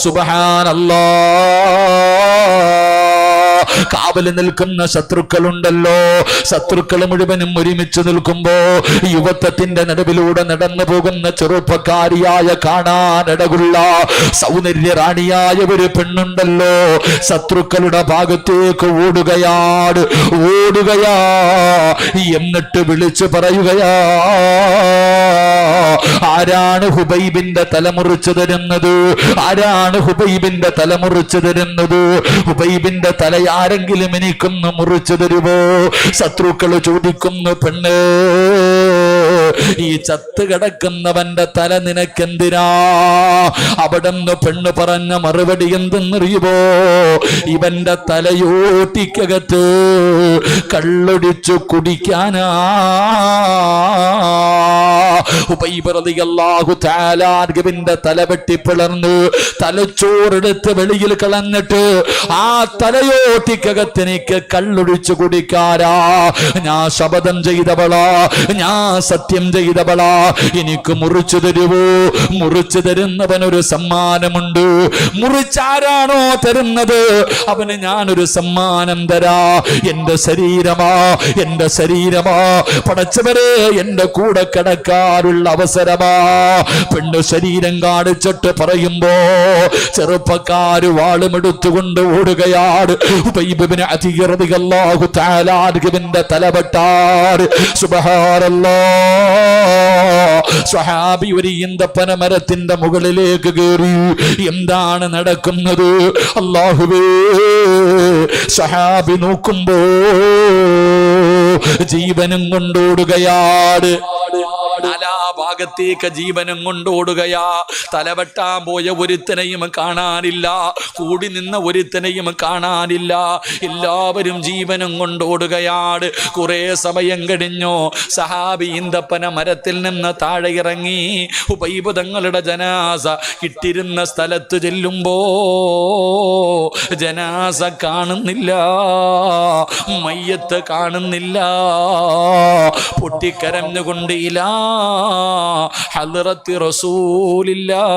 സുബ്ഹാനല്ലാഹ്, കാവല് നിൽക്കുന്ന ശത്രുക്കളുണ്ടല്ലോ, ശത്രുക്കൾ മുഴുവനും ഒരുമിച്ച് നിൽക്കുമ്പോ യുവത്വത്തിന്റെ നടുവിലൂടെ നടന്നു പോകുന്ന ചെറുപ്പക്കാരിയായ കാണാനിടകുള്ള സൗന്ദര്യ റാണിയായ ഒരു പെണ്ണുണ്ടല്ലോ, ശത്രുക്കളുടെ ഭാഗത്തേക്ക് ഓടുകയാണ്, ഓടുകയാ. എന്നിട്ട് വിളിച്ചു പറയുകയാ, ആരാണ് ഹുബൈബിന്റെ തലമുറിച്ചു തരുന്നത്? ആരാണ് ഹുബൈബിന്റെ തലമുറിച്ചു തരുന്നത്? ഹുബൈബിന്റെ തല ആരെങ്കിലും എനിക്കൊന്ന് മുറിച്ചു തരുമോ? ശത്രുക്കൾ ചോദിക്കുന്നു, പെണ്ണ് ഈ ചത്ത് കിടക്കുന്നവന്റെ തല നിനക്കെന്തിനാ? അവിടെന്ന് പെണ്ണ് പറഞ്ഞ മറുപടി എന്തെന്നറിയുമോ? ഇവന്റെ തലയോട്ടിക്കകത്ത് കള്ളൊടിച്ചു കുടിക്കാനാ. ഉബൈബ് റളിയല്ലാഹു തആല അൻഹുവിന്റെ തല വെട്ടിപ്പിളർന്നു തലച്ചോറെടുത്ത് വെളിയിൽ കളഞ്ഞിട്ട് ആ തലയോട്ടിക്കകത്തിനിക്ക് കള്ളൊഴിച്ചു കുടിക്കാരാ. ഞാൻ ശപഥം ചെയ്തവളാ, ഞാൻ സത്യം ചെയ്തവളാ, എനിക്ക് മുറിച്ചു തരുവോ? മുറിച്ചു തരുന്നവനൊരു സമ്മാനമുണ്ട്. മുറിച്ചാരാണോ തരുന്നത് അവന് ഞാനൊരു സമ്മാനം തരാ. എന്റെ ശരീരമാ, എന്റെ ശരീരമാ, പടച്ചവരെ എന്റെ കൂടെ കിടക്കാറുള്ള അവസരമാ. പെണ്ണ് ശരീരം കാണിച്ചിട്ട് പറയുമ്പോ ചെറുപ്പക്കാര് വാളുമെടുത്തുകൊണ്ട് ഓടുകയാണ്. ഉബൈബ് ഇബ്നു അദീ റളിയല്ലാഹു തആല അൻഹുവിന്റെ തലവെട്ടാർ. സുബ്ഹാനല്ലാഹ്. സ്വഹാബി ഒരു ഈന്തപ്പന മരത്തിന്റെ മുകളിലേക്ക് കയറി. എന്താണ് നടക്കുന്നത്? അല്ലാഹുവേ! സ്വഹാബി നോക്കുമ്പോ ജീവനും കൊണ്ടോടുകയാണ്. നാലാ ഭാഗത്തേക്ക് ജീവനും കൊണ്ടോടുകയാ. തലവെട്ടാൻ പോയ ഒരുത്തനെയും കാണാനില്ല, കൂടി നിന്ന ഒരുത്തനെയും കാണാനില്ല. എല്ലാവരും ജീവനും കൊണ്ടോടുകയാണ്. കുറെ സമയം കഴിഞ്ഞു. സഹാബി ഈന്തപ്പന മരത്തിൽ നിന്ന് താഴെ ഇറങ്ങി ഉബൈബ് തങ്ങളുടെ ജനാസ ഇട്ടിരുന്ന സ്ഥലത്ത് ചെല്ലുമ്പോ ജനാസ കാണുന്നില്ല, മയ്യത്ത് കാണുന്നില്ല. പൊട്ടിക്കരഞ്ഞുകൊണ്ട് ഇലാ ഹദ്റത്തി റസൂലില്ലാഹ്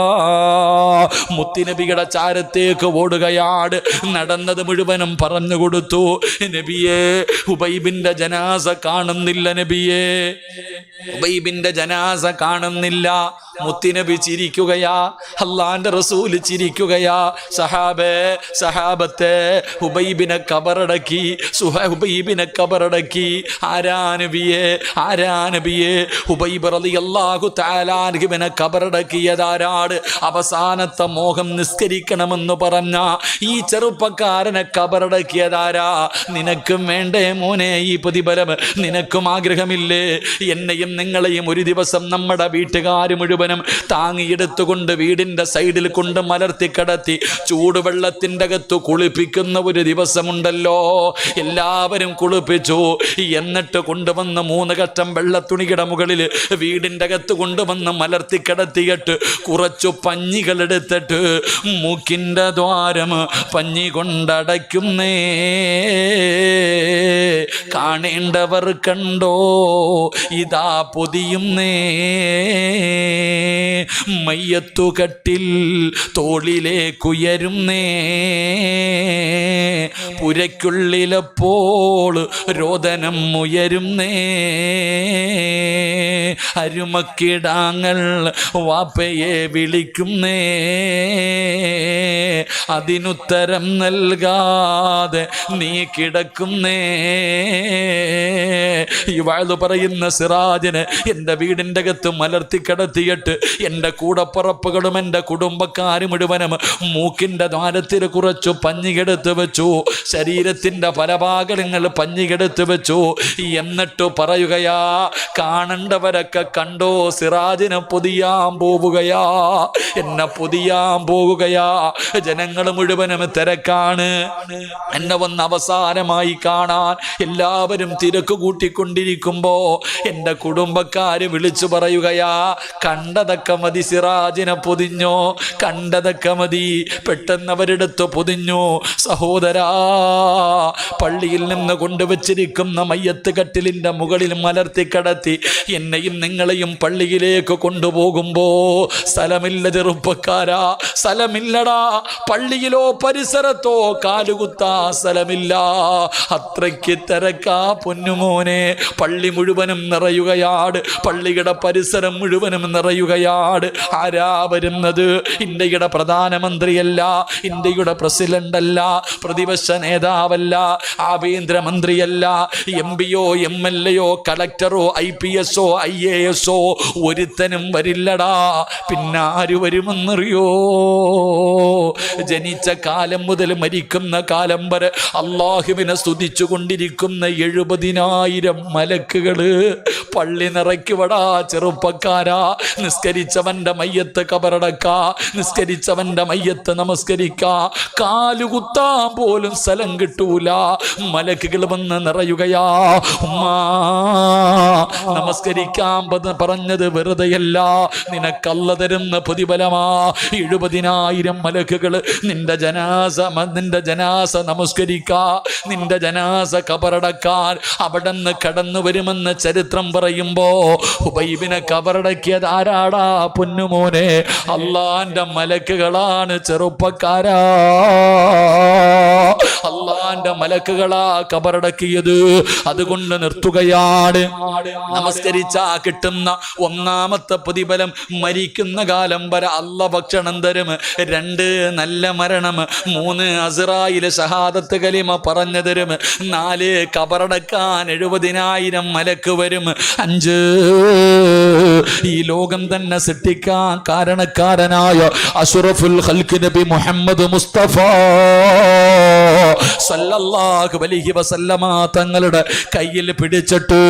മുത്തുനബിയുടെ ചാരത്തേക്ക് ഓടുകയാണ്. നടന്നത് മുഴുവനും പറഞ്ഞു കൊടുത്തു. നബിയേ, ഉബൈബിന്റെ ജനാസ കാണുന്നില്ല. നബിയേ, ഉബൈബിന്റെ ജനാസ കാണുന്നില്ല. മുത്തുനബി ചിരിക്കുകയാ, അല്ലാഹുവിന്റെ റസൂൽ ചിരിക്കുകയാ. സഹാബേ, സഹാബത്തെ, ഉബൈബിനെ കബറടക്കി, ഉബൈബിനെ കബറടക്കി. ആരാ നബിയേ, ആരാ നബിയേ? ഉബൈബ് റളിയല്ലാഹു തആല അൻഹുവിനെ കബറടക്കിയതാരാണ്? അവസാനത്തെ മോഹം നിസ്കരിക്കണമെന്ന് പറഞ്ഞ ഈ ചെറുപ്പക്കാരനെ കബറടക്കിയതാരാ? നിനക്കും വേണ്ടേ മോനെ ഈ പ്രതിഫലം? നിനക്കും ആഗ്രഹമില്ലേ? എന്നെയും നിങ്ങളെയും ഒരു ദിവസം നമ്മുടെ വീട്ടുകാർ മുഴുവനും താങ്ങിയെടുത്തുകൊണ്ട് വീടിന്റെ സൈഡിൽ കൊണ്ട് മലർത്തി കിടത്തി ചൂടുവെള്ളത്തിൻ്റെ അകത്ത് കുളിപ്പിക്കുന്ന ഒരു ദിവസമുണ്ടല്ലോ. എല്ലാവരും കുളിപ്പിച്ചു. എന്നിട്ട് കൊണ്ടുവന്ന് 3 കഷ്ടം വെള്ളത്തുണിയുടെ മുകളിൽ വീടിൻ്റെ അകത്ത് കൊണ്ടുവന്ന് മലർത്തി കിടത്തിയിട്ട് കുറച്ചു പഞ്ഞികൾ എടുത്തിട്ട് മൂക്കിൻ്റെ ദ്വാരം പഞ്ഞി കൊണ്ടടയ്ക്കുന്നേ. കാണേണ്ടവർ കണ്ടോ, ഇതാ പൊതിയുന്നേ. മയ്യത്തുകട്ടിൽ തോളിലേക്കുയരുന്നേ. പുരയ്ക്കുള്ളിലപ്പോൾ രോദനം ഉയരുന്നേ. അരുമക്കിടാങ്ങൾ വാപ്പയെ വിളിക്കുന്നേ. അതിനുത്തരം നൽകാതെ നീ കിടക്കുന്നേ. ഈ വാഴ് പറയുന്ന സിറാജിന് എൻ്റെ വീടിൻ്റെ അകത്ത് മലർത്തി കിടത്തിയിട്ട് എൻ്റെ കൂടപ്പുറപ്പുകളും എൻ്റെ കുടുംബക്കാരും മുഴുവനും മൂക്കിൻ്റെ ദ്വാരത്തിൽ കുറച്ചു പഞ്ഞികെടുത്ത് വെച്ചു. ശരീരത്തിൻ്റെ പല ഭാഗങ്ങൾ പഞ്ഞികെടുത്ത് വെച്ചു. എന്നിട്ട് പറയുകയാ, കാണേണ്ടവരൊക്കെ കണ്ടോ, സിറാജിനെ പൊതിയാൻ പോവുകയാ, എന്നെ പൊതിയാൻ പോവുകയാ. ജനങ്ങൾ മുഴുവനും തിരക്കാണ്. എന്നെ വന്ന് അവസാനമായി കാണാൻ എല്ലാവരും തിരക്ക് കൂട്ടിക്കൊണ്ടിരിക്കുമ്പോ എൻ്റെ കുടുംബക്കാര് വിളിച്ചു പറയുകയാ, കണ്ടതൊക്കെ മതി, സിറാജിനെ പൊതിഞ്ഞോ, കണ്ടതൊക്കെ മതി. പെട്ടെന്ന് അവരെടുത്ത് പൊതിഞ്ഞു. സഹോദരാ, പള്ളിയിൽ നിന്ന് കൊണ്ടുവച്ചിരിക്കുന്ന മയ്യത്ത് കട്ടിലിൻ്റെ മുകളിൽ മലർത്തി കിടത്തി എന്നെയും നിങ്ങളെയും പള്ളിയിലേക്ക് കൊണ്ടുപോകുമ്പോ സ്ഥലമില്ല ചെറുപ്പക്കാരാ, സ്ഥലമില്ലടാ. പള്ളിയിലോ പരിസരത്തോ കാലുകുത്താ സ്ഥലമില്ല. അത്രയ്ക്ക് തിരക്കാ പൊന്നുമോനെ. പള്ളി മുഴുവനും നിറയുകയാണ്, പള്ളിയുടെ പരിസരം മുഴുവനും നിറയുകയാണ്. ആരാ വരുന്നത്? ഇന്ത്യയുടെ പ്രധാനമന്ത്രിയല്ല, ഇന്ത്യയുടെ പ്രസിഡന്റ് അല്ല, പ്രതിപക്ഷ നേതാവല്ല, ആഭ്യന്തരമന്ത്രിയല്ല, MP യോ MLA യോ കളക്ടറോ IPS ഓ IAS ഓ ഒരുത്തനും വരില്ലടാ. പിന്നെ ആര് വരുമെന്നറിയോ? ജനിച്ച കാലം മുതൽ മരിക്കുന്ന കാലം വരെ അള്ളാഹുവിനെ സ്തുതിച്ചു കൊണ്ടിരിക്കുന്ന 70,000 മലക്കുകള്. പള്ളി നിറയ്ക്കുവടാ ചെറുപ്പക്കാരാ. നിസ്കരിച്ചവന്റെ മയ്യത്ത് കബറടക്ക, നിസ്കരിച്ചവന്റെ മയ്യത്ത് നമസ്കരിക്ക, കാലുകുത്താൻ പോലും സ്ഥലം കിട്ടൂല. മലക്കുകൾ വന്ന് നിറയുകയാ. ഉമ്മാ, നമസ്കരിക്കാൻ പറഞ്ഞത് വെറുതെയല്ല, നിനക്കല്ല തരുന്ന പ്രതിഫലമാ. 70,000 മലക്കുകൾ നിന്റെ ജനാസ നമസ്കരിക്കാ, നിന്റെ ജനാസ കബറടക്കാൻ അവിടെ നിന്ന് കടന്നു വരുമെന്ന് ചരിത്രം പറയുമ്പോ ഹുബൈബിനെ കബറടക്കിയത് ആരാടാ പൊന്നുമോനെ? അള്ളാന്റെ മലക്കുകളാണ് ചെറുപ്പക്കാരാ. അള്ളാന്റെ മലക്കുകളാ കബറടക്കിയത്. അതുകൊണ്ട് നിർത്തുകയാണ്. നമസ്കരിച്ചാ കിട്ടുന്ന ഒന്നാമത്തെ പ്രതിഫലം മരിക്കുന്ന കാലം വരെ അല്ല ഭക്ഷണം തരും. 2 നല്ല മരണം, 3 അസ്റായിൽ ഷഹാദത്ത് കലിമ പറഞ്ഞു തരും, 4 കബറടക്കാൻ 70,000 മലക്ക് വരും, 5 ഈ ലോകം തന്നെ സൃഷ്ടിക്കാൻ കാരണക്കാരനായ അഷ്റഫുൽ ഖൽഖ് നബി മുഹമ്മദ് മുസ്തഫ സല്ലല്ലാഹു അലൈഹി വസല്ലമ തങ്ങളുടെ കയ്യിൽ പിടിച്ചിട്ട്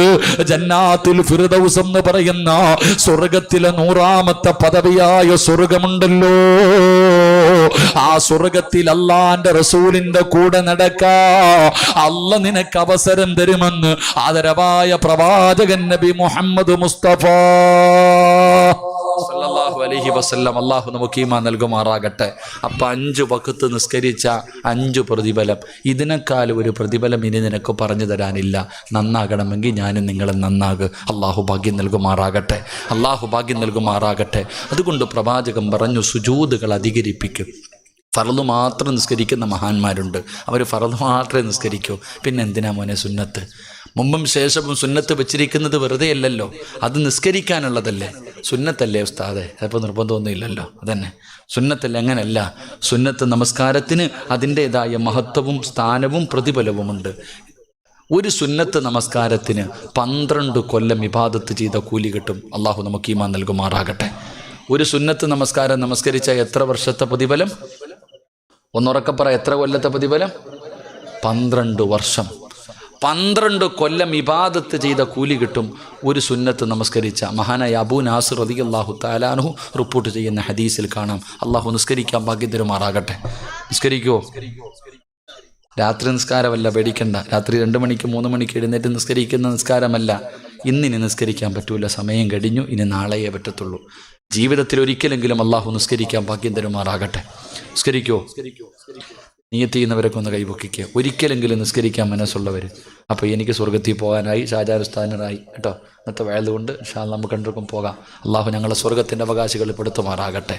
ജന്നാത്തുൽ ഫിർദൗസ് എന്ന് പറയുന്ന സ്വർഗത്തിലെ 100ാമത്തെ പദവിയായ സ്വർഗമുണ്ടല്ലോ, ആ സ്വർഗത്തിൽ അല്ലാന്റെ റസൂലിന്റെ കൂടെ നടക്കാ അല്ല നിനക്ക് അവസരം തരുമെന്ന് ആദരവായ പ്രവാചകൻ നബി മുഹമ്മദ് മുസ്തഫ സല്ലല്ലാഹു അലൈഹി വസല്ലം. അല്ലാഹു നമുക്ക് ഈമാൻ നൽകുമാറാകട്ടെ. അപ്പൊ 5 വഖത്ത് നിസ്കരിച്ച 5 പ്രതിഫലം. ഇതിനേക്കാൾ ഒരു പ്രതിഫലം ഇനി നിനക്ക് പറഞ്ഞു തരാനില്ല. നന്നാകണമെങ്കിൽ ഞാനും നിങ്ങളും നന്നാകുക. അല്ലാഹു ഭാഗ്യം നൽകുമാറാകട്ടെ, അല്ലാഹു ഭാഗ്യം നൽകുമാറാകട്ടെ. അതുകൊണ്ട് പ്രവാചകൻ പറഞ്ഞു, സുജൂദുകൾ അധികരിപ്പിക്കും. ഫർള് മാത്രം നിസ്കരിക്കുന്ന മഹാന്മാരുണ്ട്, അവർ ഫർള് മാത്രമേ നിസ്കരിക്കൂ. പിന്നെ എന്തിനാ മോനെ സുന്നത്ത്? മുമ്പും ശേഷവും സുന്നത്ത് വെച്ചിരിക്കുന്നത് വെറുതെ അല്ലല്ലോ, അത് നിസ്കരിക്കാനുള്ളതല്ലേ. സുന്നത്തല്ലേ ഉസ്താദെ? ചിലപ്പോൾ നിർബന്ധമൊന്നുമില്ലല്ലോ, അതന്നെ സുന്നത്തല്ലേ. അങ്ങനെയല്ല, സുന്നത്ത് നമസ്കാരത്തിന് അതിൻ്റെതായ മഹത്വവും സ്ഥാനവും പ്രതിഫലവുമുണ്ട്. ഒരു സുന്നത്ത് നമസ്കാരത്തിന് 12 കൊല്ലം ഇബാദത്ത് ചെയ്ത കൂലി കിട്ടും. അള്ളാഹു നമുക്ക് ഈമാൻ നൽകുമാറാകട്ടെ. ഒരു സുന്നത്ത് നമസ്കാരം നമസ്കരിച്ച എത്ര വർഷത്തെ പ്രതിഫലം? ഒന്നുറക്കപ്പറ, എത്ര കൊല്ലത്തെ പ്രതിഫലം? 12 വർഷം. 12 കൊല്ലം ഇബാദത്ത് ചെയ്ത കൂലി കിട്ടും ഒരു സുന്നത്ത് നമസ്കരിച്ച. മഹാനായ അബൂ നാസിർ റളിയല്ലാഹു തആല അൻഹു റിപ്പോർട്ട് ചെയ്യുന്ന ഹദീസിൽ കാണാം. അള്ളാഹു നിസ്കരിക്കാൻ ഭാഗ്യം തരുമാറാകട്ടെ. നിസ്കരിക്കുവോ? രാത്രി നിസ്കാരമല്ല, പേടിക്കണ്ട. രാത്രി 2 മണിക്ക് 3 മണിക്ക് എഴുന്നേറ്റ് നിസ്കരിക്കുന്ന നിസ്കാരമല്ല. ഇന്നിനി നിസ്കരിക്കാൻ പറ്റൂല, സമയം കഴിഞ്ഞു, ഇനി നാളെയേ പറ്റത്തുള്ളൂ. ജീവിതത്തിൽ ഒരിക്കലെങ്കിലും അള്ളാഹു നിസ്കരിക്കാൻ ഭാഗ്യം തരുമാറാകട്ടെ. നിസ്കരിക്കോ? നിയത്ത് ചെയ്യുന്നവരൊക്കെ ഒന്ന് കൈപൊക്കിക്കുക. ഒരിക്കലെങ്കിലും നിസ്കരിക്കാൻ മനസ്സുള്ളവർ. അപ്പോൾ എനിക്ക് സ്വർഗത്തിൽ പോകാനായി, ഷാജാനുസ്ഥാനറായി കേട്ടോ. ഇന്നത്തെ വയലുകൊണ്ട് ഇൻഷാ അല്ലാഹ് നമുക്ക് രണ്ടുപേർക്കും പോകാം. അള്ളാഹു ഞങ്ങളെ സ്വർഗത്തിൻ്റെ അവകാശികൾ പെടുത്തുമാറാകട്ടെ.